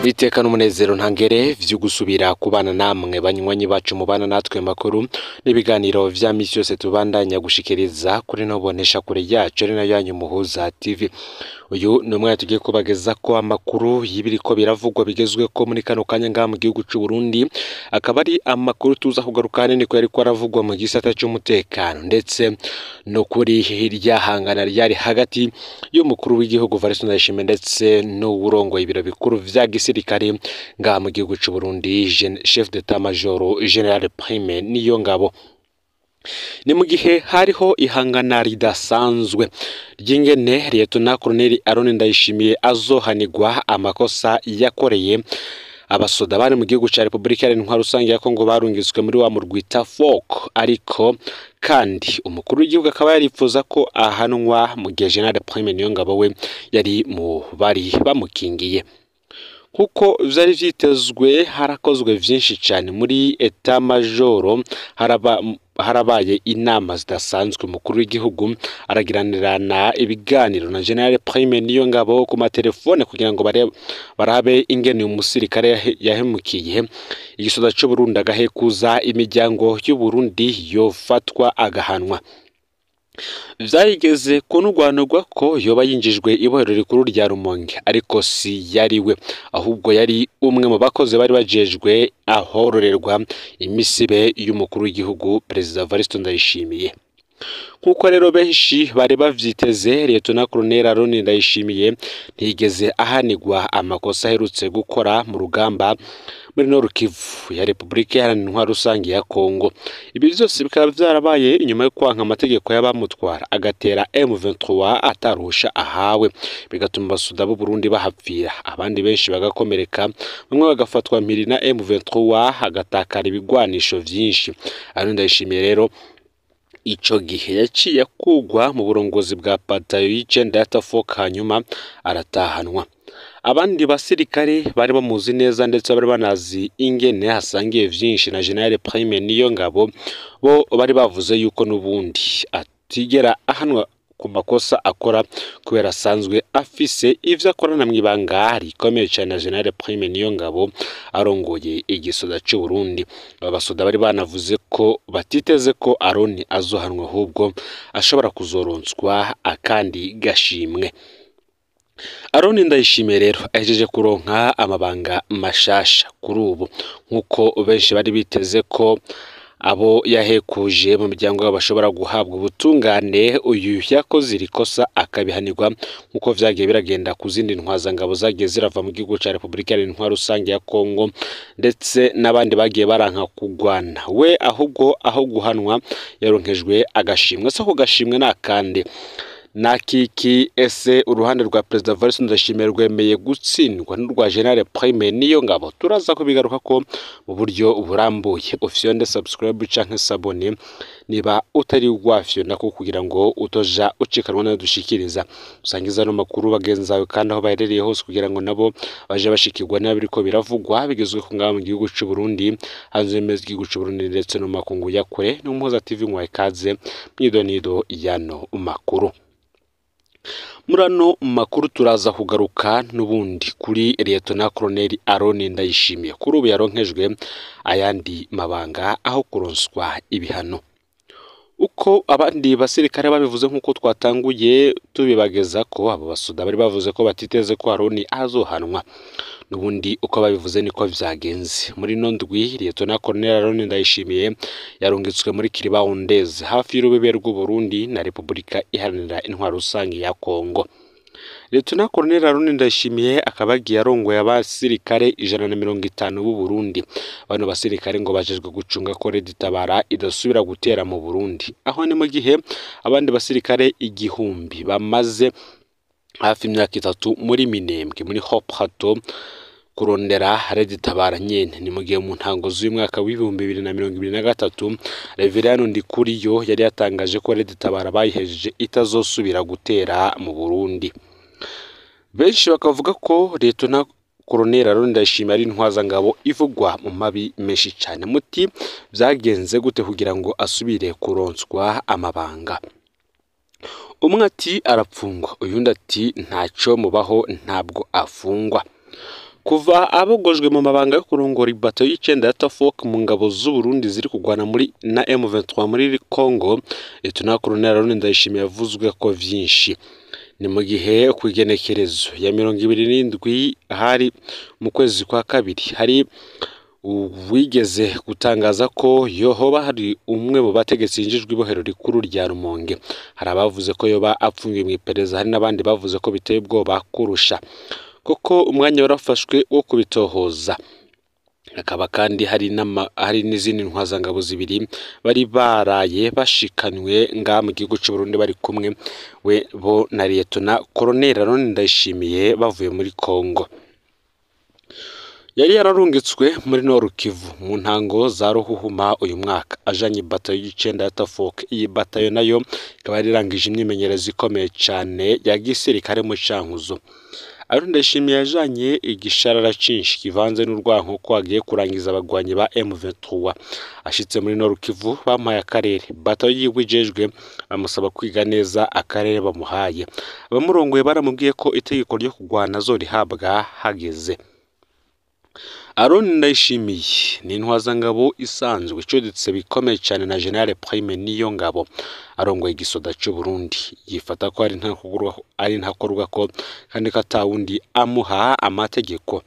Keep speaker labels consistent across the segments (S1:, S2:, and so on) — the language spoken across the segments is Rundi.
S1: Iteka n'umunezero ntangere vyo gusubira kubana namwe banywanyi bacu mubana natwe makuru n'ibiganiro vya misi yose tubandanya gushikiriza kuri nobonesha kure yacu ari nayo yanyu Muhuza TV. Uyu ni umwanya tugiye kubageza ko amakuru y'ibiriko biravugwa bigezweko muri kano kanya ngaha mu gihugu c'u Burundi, akaba ari amakuru tuza kugaruka hanini ko yariko aravugwa mu gisata c'umutekano ndetse no kuri hirya hangana ryari hagati y'umukuru w'igihugu Evariste Ndayishimiye ndetse n'uwurongoye ibiro bikuru vya gisirikare ngaha mu gihugu c'u Burundi, chef d'état major General Prime Niyongabo. Ni mu gihe hariho ihangana ridasanzwe ry'ingene Lieutenant Colonel Aron Ndayishimiye azohanirwa amakosa yakoreye abasoda bari mu gihugu ca Republika Iharanira Rusange ya Kongo barungitswe muri wa murwita FOC, ariko kandi umukuru w'igihugu akaba yaripfuza ko ahanwa mu gihe General Prime Niyongabo we yari mu bari bamukingiye. Kuko vyari vyitezwe, harakozwe vyinshi cyane muri etat majoro, harabaye inama zidasanzwe. Umukuru w'igihugu aragiranirana ibiganiro na General Prime Niyongabo ku matelefone kugira ngo barabe ingene umusirikare yahemukiye igisoda c'u Burundi agahekuza imiryango y'u Burundi yofatwa agahanwa. Vyayigeze kunugwanugwa ko yoba yinjijwe ibohero rikuru rya Rumonge, ariko si yariwe, ahubwo yari umwe mu bakozi bari bajejwe ahororerwa imisibe y'umukuru w'igihugu Perezida Evariste Ndayishimiye. Nkuko rero benshi bari bavyiteze, Lieutenant Colonel Aron Ndayishimiye ntigeze ahanirwa amakosa aherutse gukora mu rugamba muri Nord Kivu ya Republika Iharanira Rusange ya Kongo. Ibi byose bikaba vyarabaye inyuma yo kwanka amategeko y'abamutwara agatera M23 atarusha ahawe, bigatuma abasuda b'u Burundi bahapfira, abandi benshi bagakomereka, bamwe bagafatwa mpiri na M23 hagatakara ibigwanisho vyinshi. Aron Ndayishimiye rero ico gihe yaciye kugwa mu burongozi bwa batayo y'icenda ya FOC, hanyuma aratahanwa. Abandi basirikare bari bamuzi neza ndetse bari banazi ingene hasangiye vyinshi na General Prime Niyongabo, bo bari bavuze yuko nubundi atigera ahanwa ku makosa akora kubera asanzwe afise ivyo akorana mw'ibanga rikomeye cyane na General Prime Niyongabo arongoye igisoda c'u Burundi. Abasoda bari banavuze ko batiteze ko Aron azohanwa, ahubwo ashobora kuzoronswa akandi gashimwe. Aron Ndayishimiye rero ahejeje kuronka amabanga mashasha kuri ubu, nkuko benshi bari biteze ko abo yahekuje mu miryango yabo bashobora guhabwa ubutungane. Uyu yakoze irikosa akabihanirwa, nkuko vyagiye biragenda ku zindi ntwazangabo zagiye zirava mu gihugu ca Republika Iharanira Rusange ya Kongo ndetse n'abandi bagiye baranka kugwana. We ahubwo aho guhanwa yaronkejwe agashimwe. So ko gashimwe nakande nakiki ese uruhande rwa Perezida Evariste Ndayishimiye rwemeye gutsindwa n'urwa General Prime Niyongabo? Turaza kubigaruka ko mu buryo burambuye. Ofyonde subscribe canke sabone niba utari wafyonda ko kugira ngo utoja ucikanwa na dushikiriza, usangiza no makuru bagenzawe kandi aho baherereye hose kugira ngo nabo baje bashikirwa n'abiriko biravugwa bigezwe ku ngaha mu gihugu c'u Burundi, hanze y'imezi y'igihugu c'u Burundi ndetse no makungu ya kure. Ni Muhuza TV mwayikaze mwidonido yano makuru. Murano makuru turaza kugaruka nubundi kuri Lieutenant Colonel Aron Ndayishimiye. Kuri ubu yaronkejwe ayandi mabanga aho kuronswa ibihano. Uko abandi basirikare babivuze nkuko twatanguye tubibageza ko abo basuda bari bavuze ko batiteze ko Aron azohanwa, nubundi uko babivuze niko vyagenze. Muri nondwi Lieutenant Colonel Aron Ndayishimiye yarungitswe muri Kiribahondeze hafi y'urubibe rw'u Burundi na Republika Iharanira Rusange ya Kongo. Lieutenant Colonel Aron Ndayishimiye akaba agiye arongoye abasirikare 150 b'u Burundi. Bano basirikare ngo bajejwe gucunga ko Red Tabara idasubira gutera mu Burundi, aho ni mu gihe abandi basirikare 1000 bamaze hafi imyaka 3 muri Minembwe muri Hope Hato kurondera Red Tabara nyene. Ni mu gihe mu ntango z'umwaka w'2023 Reverend Ndikuriyo yari yatangaje ko Red Tabara bayihejeje itazosubira gutera mu Burundi. Benshi bakavuga ko Lieutenant Colonel Aron Ndayishimiye ari intwazangabo ivugwa mu mabi menshi cyane. Muti vyagenze gute kugira ngo asubire kuronswa amabanga? Umwe ati arapfungwa, uyundi ati ntaco mubaho ntabwo afungwa. kuva abogojwe mu mabanga yo kurongora ibato y'icenda ya Tafoke mu ngabo z'u Burundi ziri kugwana muri na M23 muri Congo, Lieutenant Colonel Aaron Ndayishimiye yavuzwe ko vyinshi. Ni mu gihe kwigenekerezo ya 27 hari mu kwezi kwa kabiri hari wigeze gutangaza ko yohoba hari umwe mu bategetsi yinjijwe ibohero rikuru rya Rumonge. Hari abavuze ko yoba apfungiwe mu iperereza, hari n'abandi bavuze ko biteye ubwoba kurusha, kuko umwanya warafashwe wo kubitohoza. Akaba kandi hari n'izindi ntwazangabo zibiri bari baraye bashikanwe nga mu gihugu cy'u Burundi bari kumwe bo na Lieutenant Colonel Aaron Ndayishimiye bavuye muri Congo. Yari yararungitswe muri Nord Kivu mu ntango za Ruhuhuma uyu mwaka ajanye ibato y'icenda ya Tafoke. Iyi batayo nayo ikaba yarirangije imyimenyerezo ikomeye cyane ya gisirikare mu Cankuzo. Aaron Ndayishimiye yajanye igisharara cinshi kivanze n'urwanko ko agiye kurangiza abagwanyi ba M23. Ashitse muri Nord Kivu bamuhaye akarere, batayo yigwijejwe bamusaba kwiga neza akarere bamuhaye. Abamurongoye baramubwiye ko itegeko ryo kugwana zorihabwa hageze. Aaron Ndayishimiye ni intwazangabo isanzwe icuditse bikomeye cyane na General Prime Niyongabo arongoye igisoda cy'u Burundi. Yifata ko ari ntakorwa ko kandi katawundi amuha amategeko.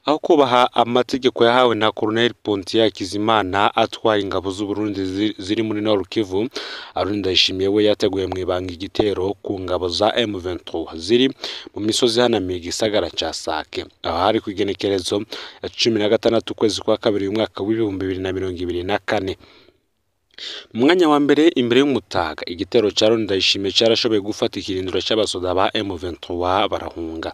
S1: Aho kubaha amategeko yahawe na Colonel Pontia Kizimana atwaye ingabo z'u Burundi ziri muri Nord Kivu, Aaron Ndayishimiye we yateguye mu ibanga igitero ku ngabo za M23 ziri mu misozi hanamiye igisagara ca Sake. Aho hari kwigenekerezo ya 16 kwezi kwa kabiri umwaka w'2024. Mwanya wa mbere imbere y'umutaga igitero ca Aaron Ndayishimiye carashoboye gufata ikirindiro c'abasoda ba M23 barahunga.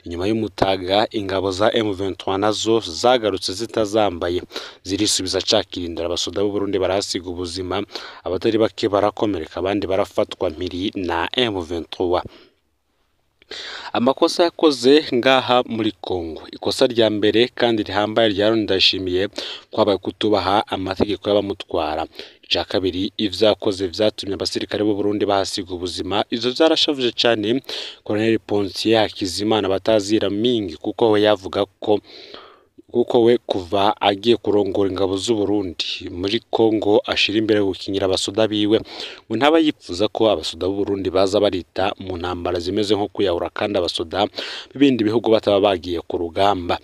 S1: Inyuma y'umutaga ingabo za M23 nazo zagarutse zitazambaye zirisubiza ca kirindiro. Abasoda b'u Burundi barasiga ubuzima, abatari bake barakomereka, abandi barafatwa mpiri na M23. Amakosa yakoze ngaha muri Congo, ikosa rya mbere kandi rihambaye rya Aaron Ndayishimiye kwabaye kutubaha amategeko y'abamutwara. Icya kabiri, ivyakoze vyatumye abasirikare b'u Burundi bahasiga ubuzima. Izo zarashavuje cyane Colonel Pontia Kizimana batazira mingi, kuko we yavuga ko we kuva agiye kurongora ingabo z'u Burundi muri Congo ashira imbere gukinyira abasoda biwe, ngo ntaba yipfuza ko abasoda b'u Burundi baza barita mu ntambara zimeze nko kuyahura kandi abasoda b'ibindi bihugu bataba bagiye ku rugamba.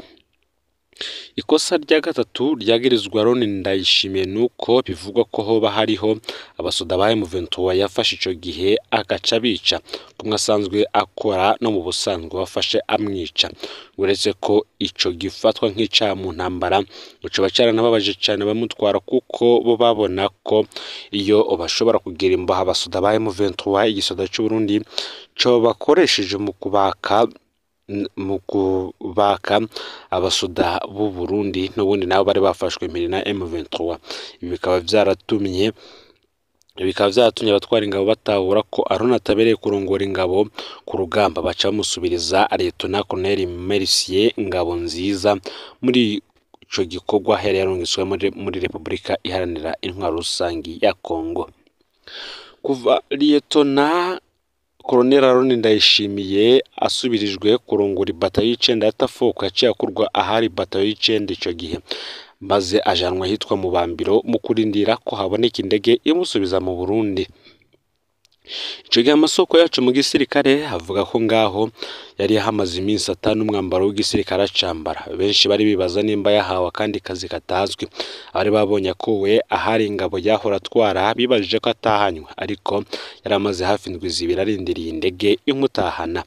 S1: Ikosa rya gatatu ryagirizwa Aaron Ndayishimiye nuko bivugwa ko hoba hariho abasoda ba M23 yafashe ico gihe agaca bica, kumwe asanzwe akora no mu busanzwe wafashe amwica. Uretse ko ico gifatwa nk'ica mu ntambara, uco bacaranababaje cyane bamutwara, kuko bo babona ko iyo bashobora kugira imbaha abasoda ba M23 igisoda cy'u Burundi co bakoresheje mu kubaka abasoda b'u Burundi n'ubundi nabo bari bafashwe impiri na M23. Ibi bikaba byaratumye abatwara ingabo batahura ko Aaron atabereye kurongora ingabo ku rugamba, baca bamusubiriza Lieutenant Colonel Mercier Ngabonziza muri ico gikorwa yari yarungitswe muri Repubulika Iharanira Intwaro Rusangi ya Congo. Kuva Lieutenant Colonel Aaron Ndayishimiye asubirijwe kurongora ibatayo y'icenda ya Tafoke, yaciye akurwa ahari batayo y'icenda ico gihe, maze ajanwa hitwa mu Bambiro mu kurindira ko haboneka indege imusubiza mu Burundi. Ico gihe amasoko yacu mu gisirikare avuga ko ngaho yari hamaze iminsi atanu umwambaro w'igisirikare acambara. Benshi bari bibaza nimba yahawe kandi kazi katazwi. Abari babonye ko we ahari ingabo yahora atwara bibajije ko atahanywe, ariko yari amaze hafi indwi zibiri arindiriye indege imutahana.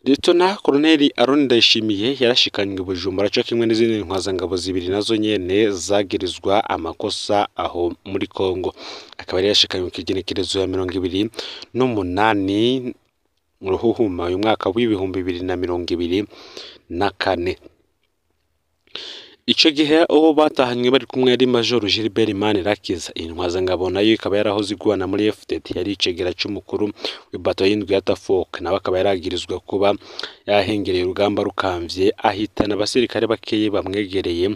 S1: Lieutenant Colonel Aaron Ndayishimiye yarashikanywe Bujumbura cyo kimwe n'izindi ntwazangabo zibiri nazo nyene zagirizwa amakosa aho muri Congo. Akaba yari yashikanywe kigenekerezo ya 28 Ruhuhuma uyu mwaka w'2024. Ico gihe uwo batahanywe bari kumwe ari Major Gilbert Manirakiza. Intwazangabo nayo ikaba yarahoze igwana muri FDT, yari icegera c'umukuru w'ibato y'indwi ya Tafoka, nawe akaba yaragirizwa kuba yahengereye urugamba rukamvye ahitana abasirikare bakeyi bamwegereye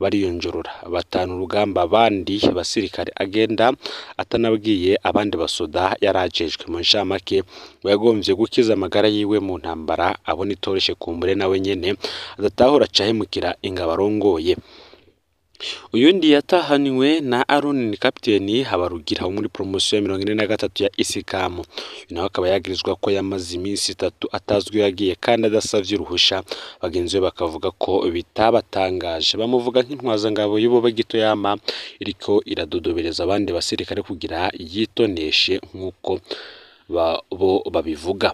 S1: bariyonjorora batanu urugamba, abandi basirikare agenda atanabwiye abandi basoda yarajejwe. Mu nshamake yagomvye gukiza amagara yiwe mu ntambara, abona itoreshe kumbure nawe nyene adatahura cahemukira ingabo arongoye. Uyundi yatahaniwe na Aaron ni kapiteni Habarugira wo muri promotion ya 43 ya Isikamu. Nawe akaba yagirizwa ko yamaze iminsi 3 atazwi yagiye kandi adasavye uruhusha. Bagenzi be bakavuga ko bitabatangaje, bamuvuga nk'intwazangabo y'ubo bagito yama iriko iradodobereza abandi basirikare kugira yitoneshe nk'uko bo babivuga.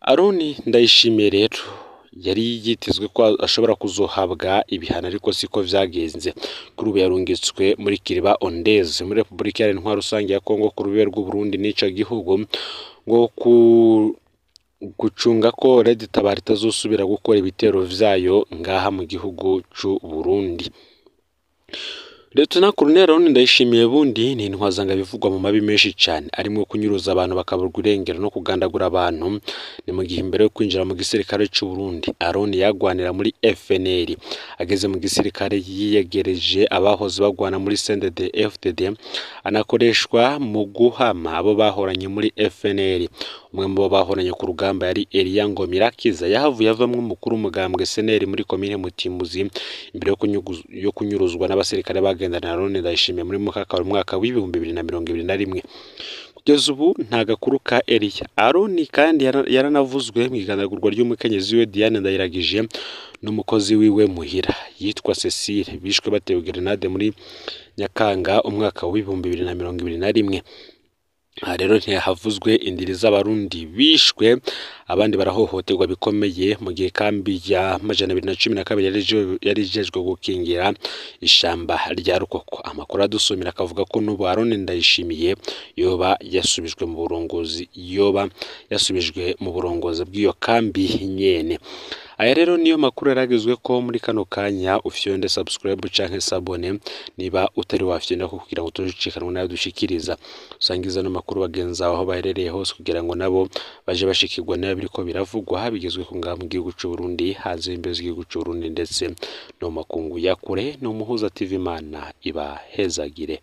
S1: Aaron Ndayishimiye rero yari yitezwe ko ashobora kuzohabwa ibihano, ariko siko vyagenze. Kuri ubu yarungitswe muri Kiriba Ondeze muri Republika ya Intwaro Rusange ya Kongo ku rubero rw'u Burundi n'ico gihugu, ngo gucunga ko Red Tabara itazosubira gukora ibitero vyayo ngaha mu gihugu c'u Burundi. Lieutenant Colonel Aaron Ndayishimiye bundi ni intwazanga bivugwa mu mabi menshi cyane, arimo kunyuruza abantu bakaburwa irengero no kugandagura abantu. Ni mu gihe imbere yo kwinjira mu gisirikare cy'u Burundi, Aaron yagwanira muri FNL. Ageze mu gisirikare yiyegereje abahoze bagwana muri CNDD FDD, anakoreshwa mu guhama abo bahoranye muri FNL. Umwe mu bo bahoranye ku rugamba yari Elia Ngomirakiza, yahavuye avamwe umukuru umugambwe SNL muri komine Mutimbuzi imbere yo kunyuruzwa n'abasirikare bagendana na Aaron Ndayishimiye muri mwaka w'ibihumbi 2021. Kugeza ubu nta gakuru ka Elia. Aaron kandi yaranavuzwe mu igandagurwa ry'umukenyezi we Diane Ndayiragije n'umukozi wiwe muhira yitwa Cecile, bishwe batewe grenade muri Nyakanga umwaka w'ibihumbi 2021. Rero ntihavuzwe indiri z'abarundi bishwe, abandi barahohoterwa bikomeye mu gihe kambi ya 212 yari ijejwe gukingira ishamba rya Rukoko. Amakuru adusomera akavuga ko n'ubu Aaron Ndayishimiye yoba yasubijwe mu burongozi bw'iyo kambi nyene. Aya rero niyo makuru yaragezwe ko muri kano kanya. Ufyonde subscribe canke sabone niba utari wafyenda ko kugira ngo tujikanwe nayo dushikiriza. Usangiza no makuru bagenza aho baherereye hose kugira ngo nabo baje bashikirwa nayo biriko biravugwa bigezwe ku ngamba mu gihugu c'u Burundi, hanze imbere y'igihugu c'u Burundi ndetse no makungu ya kure. No Muhuza TV Imana ibahezagire.